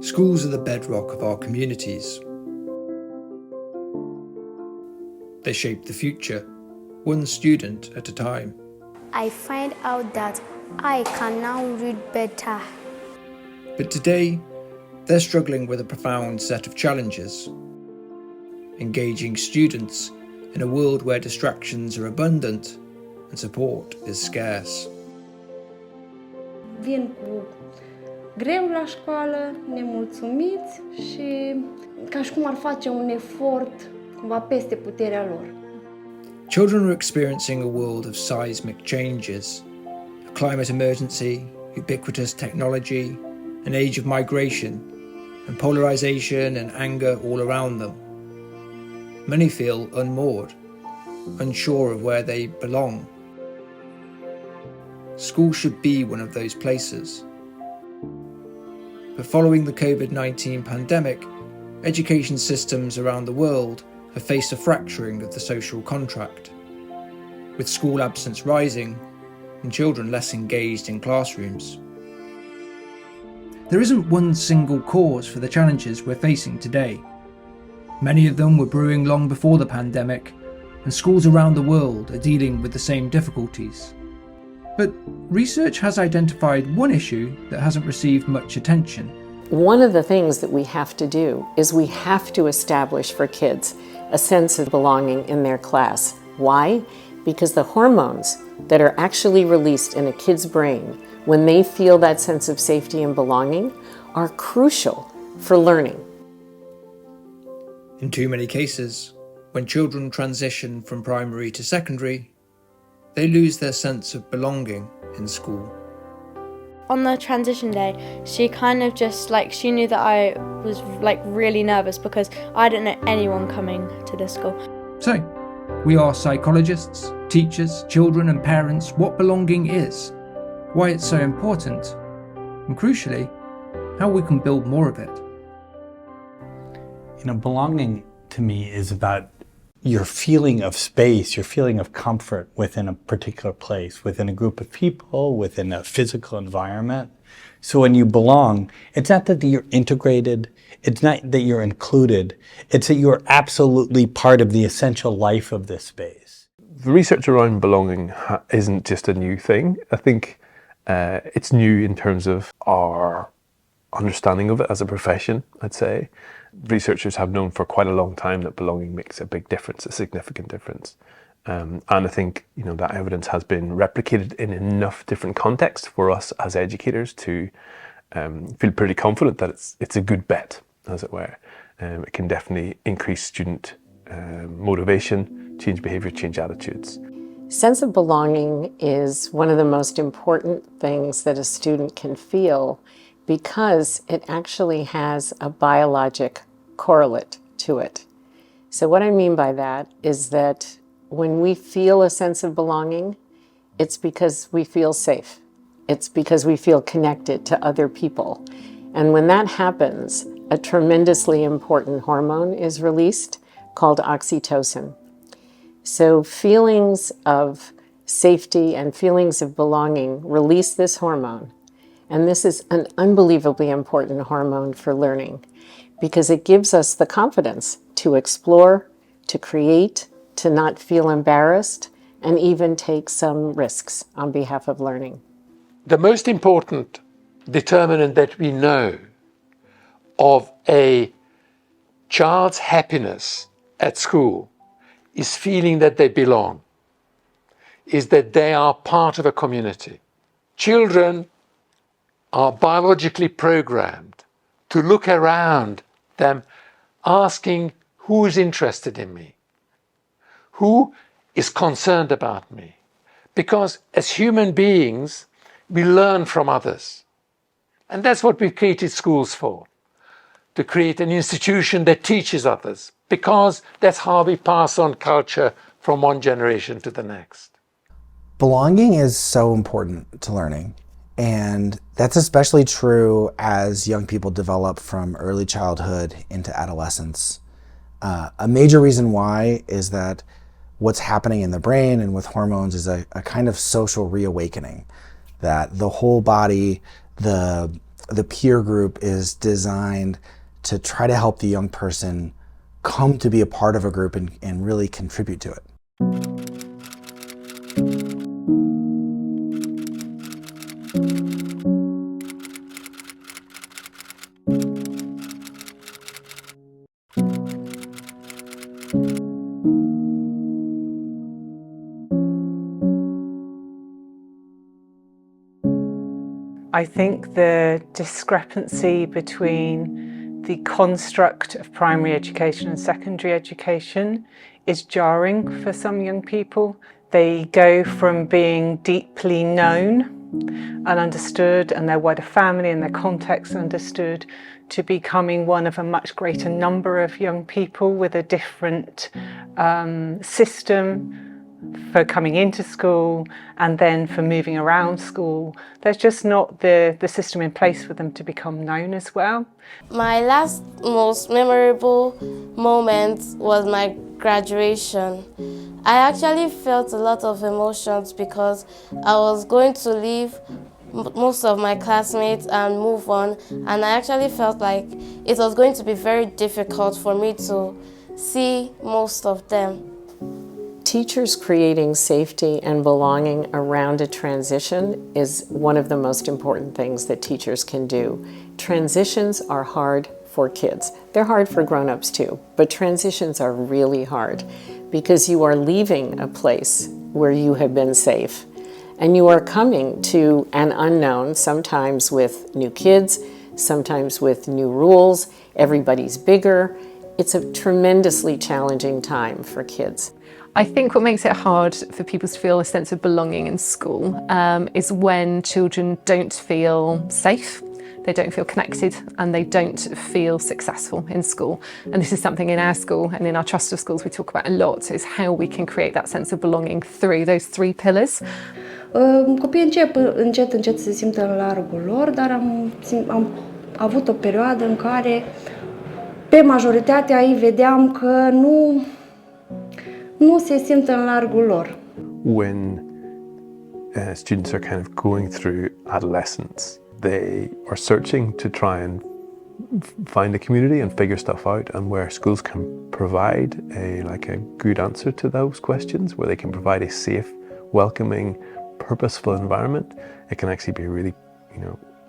Schools are the bedrock of our communities. They shape the future, one student at a time. I find out that I can now read better. But today, they're struggling with a profound set of challenges. Engaging students in a world where distractions are abundant and support is scarce. Vin cu greu la școală, nemulțumiți și ca și cum ar face un efort cumva peste puterea lor. Children are experiencing a world of seismic changes, a climate emergency, ubiquitous technology, an age of migration, and polarization and anger all around them. Many feel unmoored, unsure of where they belong. School should be one of those places. But following the COVID-19 pandemic, education systems around the world have faced a fracturing of the social contract, with school absence rising and children less engaged in classrooms. There isn't one single cause for the challenges we're facing today. Many of them were brewing long before the pandemic, and schools around the world are dealing with the same difficulties. But research has identified one issue that hasn't received much attention. One of the things that we have to do is we have to establish for kids a sense of belonging in their class. Why? Because the hormones that are actually released in a kid's brain when they feel that sense of safety and belonging are crucial for learning. In too many cases, when children transition from primary to secondary, they lose their sense of belonging in school. On the transition day, she kind of just she knew that I was really nervous because I didn't know anyone coming to this school. So, we ask psychologists, teachers, children and parents what belonging is, why it's so important, and crucially, how we can build more of it. Belonging to me is about your feeling of space, your feeling of comfort within a particular place, within a group of people, within a physical environment. So when you belong, it's not that you're integrated, it's not that you're included, it's that you're absolutely part of the essential life of this space. The research around belonging isn't just a new thing. I think it's new in terms of our understanding of it as a profession, I'd say. Researchers have known for quite a long time that belonging makes a big difference, a significant difference. And I think that evidence has been replicated in enough different contexts for us as educators to feel pretty confident that it's a good bet, as it were. It can definitely increase student motivation, change behaviour, change attitudes. Sense of belonging is one of the most important things that a student can feel because it actually has a biologic correlate to it. So what I mean by that is that when we feel a sense of belonging, it's because we feel safe. It's because we feel connected to other people. And when that happens, a tremendously important hormone is released called oxytocin. So feelings of safety and feelings of belonging release this hormone. And this is an unbelievably important hormone for learning because it gives us the confidence to explore, to create, to not feel embarrassed, and even take some risks on behalf of learning. The most important determinant that we know of a child's happiness at school is feeling that they belong, is that they are part of a community. Children are biologically programmed to look around them asking who is interested in me, who is concerned about me. Because as human beings, we learn from others. And that's what we've created schools for, to create an institution that teaches others, because that's how we pass on culture from one generation to the next. Belonging is so important to learning. And that's especially true as young people develop from early childhood into adolescence. A major reason why is that what's happening in the brain and with hormones is a kind of social reawakening, that the whole body, the The peer group is designed to try to help the young person come to be a part of a group and really contribute to it. I think the discrepancy between the construct of primary education and secondary education is jarring for some young people. They go from being deeply known and understood, and their wider family and their context understood, to becoming one of a much greater number of young people with a different system for coming into school and then for moving around school. There's just not the system in place for them to become known as well. My last most memorable moment was my graduation. I actually felt a lot of emotions because I was going to leave most of my classmates and move on, and I actually felt like it was going to be very difficult for me to see most of them. Teachers creating safety and belonging around a transition is one of the most important things that teachers can do. Transitions are hard for kids. They're hard for grown-ups too, but transitions are really hard because you are leaving a place where you have been safe and you are coming to an unknown, sometimes with new kids, sometimes with new rules. Everybody's bigger. It's a tremendously challenging time for kids. I think what makes it hard for people to feel a sense of belonging in school is when children don't feel safe, they don't feel connected, and they don't feel successful in school. And this is something in our school and in our Trust of Schools we talk about a lot, is how we can create that sense of belonging through those three pillars. Copiii încet să se simtă în largul lor, dar am avut o perioadă în care pe majoritatea ei vedeam că nu se simt în largul lor. When students are kind of going through adolescence, they are searching to try and find a community and figure stuff out, and where schools can provide a good answer to those questions, where they can provide a safe, welcoming, purposeful environment, it can actually be a really,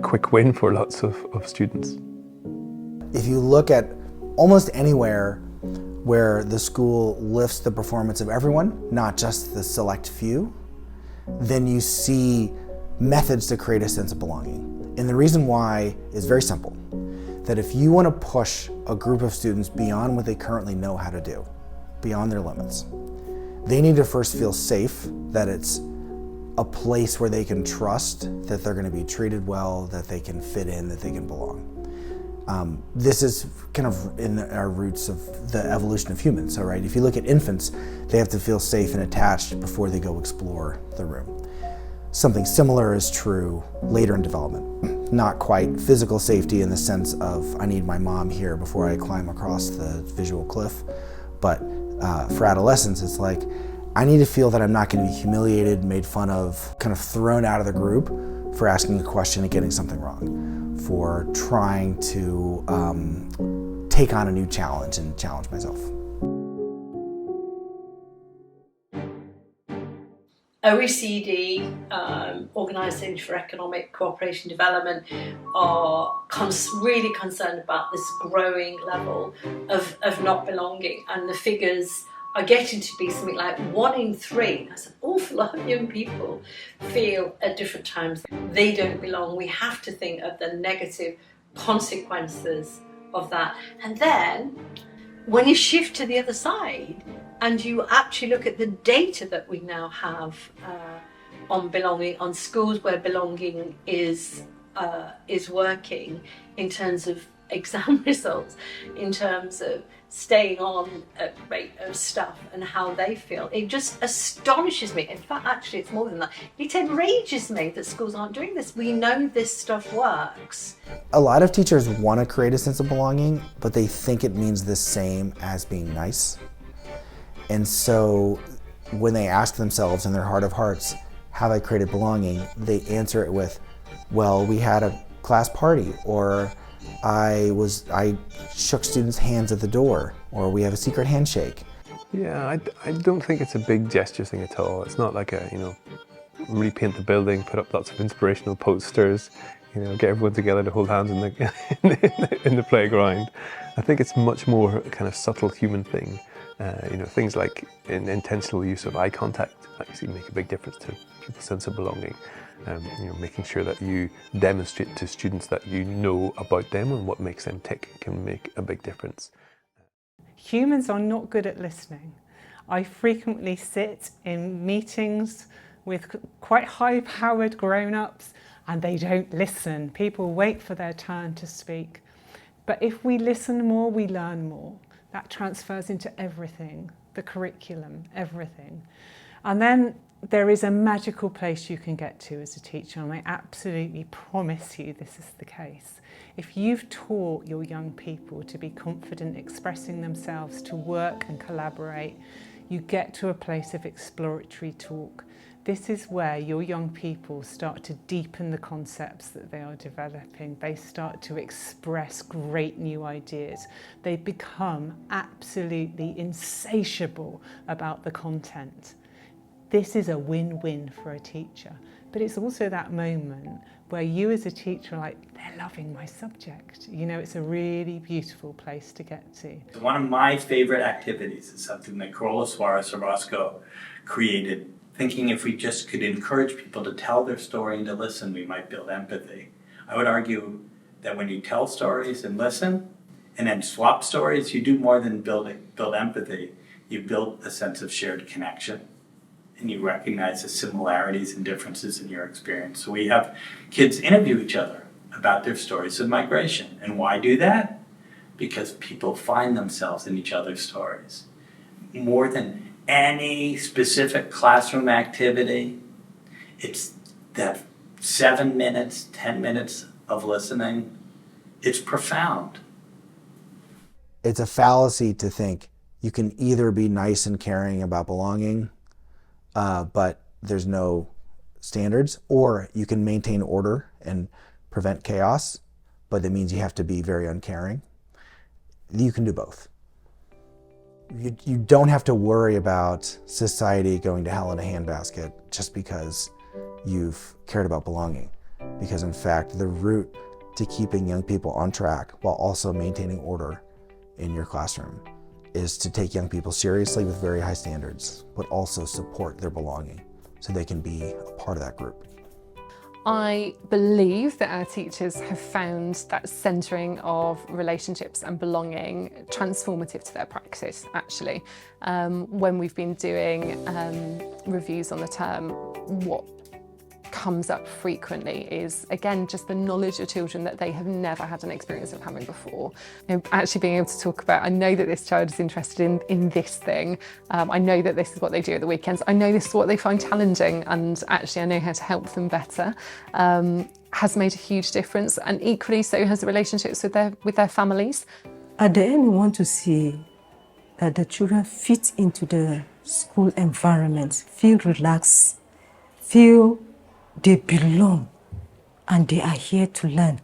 quick win for lots of students. If you look at almost anywhere where the school lifts the performance of everyone, not just the select few, then you see methods to create a sense of belonging. And the reason why is very simple, that if you want to push a group of students beyond what they currently know how to do, beyond their limits, they need to first feel safe, that it's a place where they can trust that they're going to be treated well, that they can fit in, that they can belong. This is kind of in our roots of the evolution of humans. So, right, if you look at infants, they have to feel safe and attached before they go explore the room. Something similar is true later in development. Not quite physical safety in the sense of I need my mom here before I climb across the visual cliff, but for adolescents, it's like I need to feel that I'm not going to be humiliated, made fun of, kind of thrown out of the group for asking a question and getting something wrong, for trying to take on a new challenge and challenge myself. OECD, Organisation for Economic Cooperation and Development, are really concerned about this growing level of not belonging, and the figures are getting to be something like 1 in 3. That's an awful lot of young people feel at different times they don't belong. We have to think of the negative consequences of that. And then when you shift to the other side and you actually look at the data that we now have on belonging, on schools where belonging is working, in terms of exam results, in terms of staying on at rate of stuff and how they feel, it just astonishes me. In fact, actually, it's more than that. It enrages me that schools aren't doing this. We know this stuff works. A lot of teachers want to create a sense of belonging, but they think it means the same as being nice. And so when they ask themselves in their heart of hearts, have I created belonging? They answer it with, well, we had a class party, or I shook students' hands at the door, or we have a secret handshake. Yeah, I don't think it's a big gesture thing at all. It's not like a, repaint the building, put up lots of inspirational posters, get everyone together to hold hands in the playground. I think it's much more a kind of subtle human thing. Things like intentional use of eye contact actually make a big difference to people's sense of belonging. Making sure that you demonstrate to students that you know about them and what makes them tick can make a big difference. Humans are not good at listening. I frequently sit in meetings with quite high-powered grown-ups and they don't listen. People wait for their turn to speak. But if we listen more, we learn more. That transfers into everything, the curriculum, everything. And then there is a magical place you can get to as a teacher, and I absolutely promise you this is the case. If you've taught your young people to be confident expressing themselves, to work and collaborate, you get to a place of exploratory talk. This is where your young people start to deepen the concepts that they are developing. They start to express great new ideas. They become absolutely insatiable about the content. This is a win-win for a teacher, but it's also that moment where you as a teacher are like, they're loving my subject. It's a really beautiful place to get to. One of my favorite activities is something that Carola Suarez Orozco created, thinking if we just could encourage people to tell their story and to listen, we might build empathy. I would argue that when you tell stories and listen, and then swap stories, you do more than build empathy. You build a sense of shared connection, and you recognize the similarities and differences in your experience. So we have kids interview each other about their stories of migration. And why do that? Because people find themselves in each other's stories. More than any specific classroom activity, it's that 7 minutes, 10 minutes of listening. It's profound. It's a fallacy to think you can either be nice and caring about belonging, but there's no standards, or you can maintain order and prevent chaos, but that means you have to be very uncaring. You can do both. You don't have to worry about society going to hell in a handbasket just because you've cared about belonging. Because in fact, the route to keeping young people on track while also maintaining order in your classroom is to take young people seriously with very high standards, but also support their belonging so they can be a part of that group. I believe that our teachers have found that centering of relationships and belonging transformative to their practice, actually. When we've been doing reviews on the term, what comes up frequently is, again, just the knowledge of children that they have never had an experience of having before. Actually being able to talk about, I know that this child is interested in this thing, I know that this is what they do at the weekends, I know this is what they find challenging, and actually I know how to help them better, has made a huge difference, and equally so has the relationships with their families. At the end, we want to see that the children fit into the school environment, feel relaxed, feel they belong, and they are here to learn.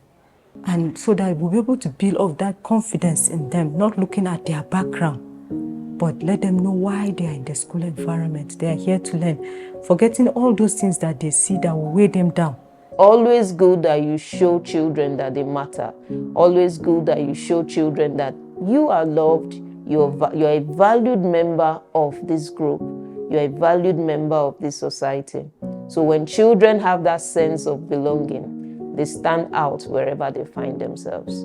And so that we'll be able to build up that confidence in them, not looking at their background, but let them know why they are in the school environment. They are here to learn, forgetting all those things that they see that will weigh them down. Always good that you show children that they matter. Always good that you show children that you are loved, you're a valued member of this group, you're a valued member of this society. So when children have that sense of belonging, they stand out wherever they find themselves.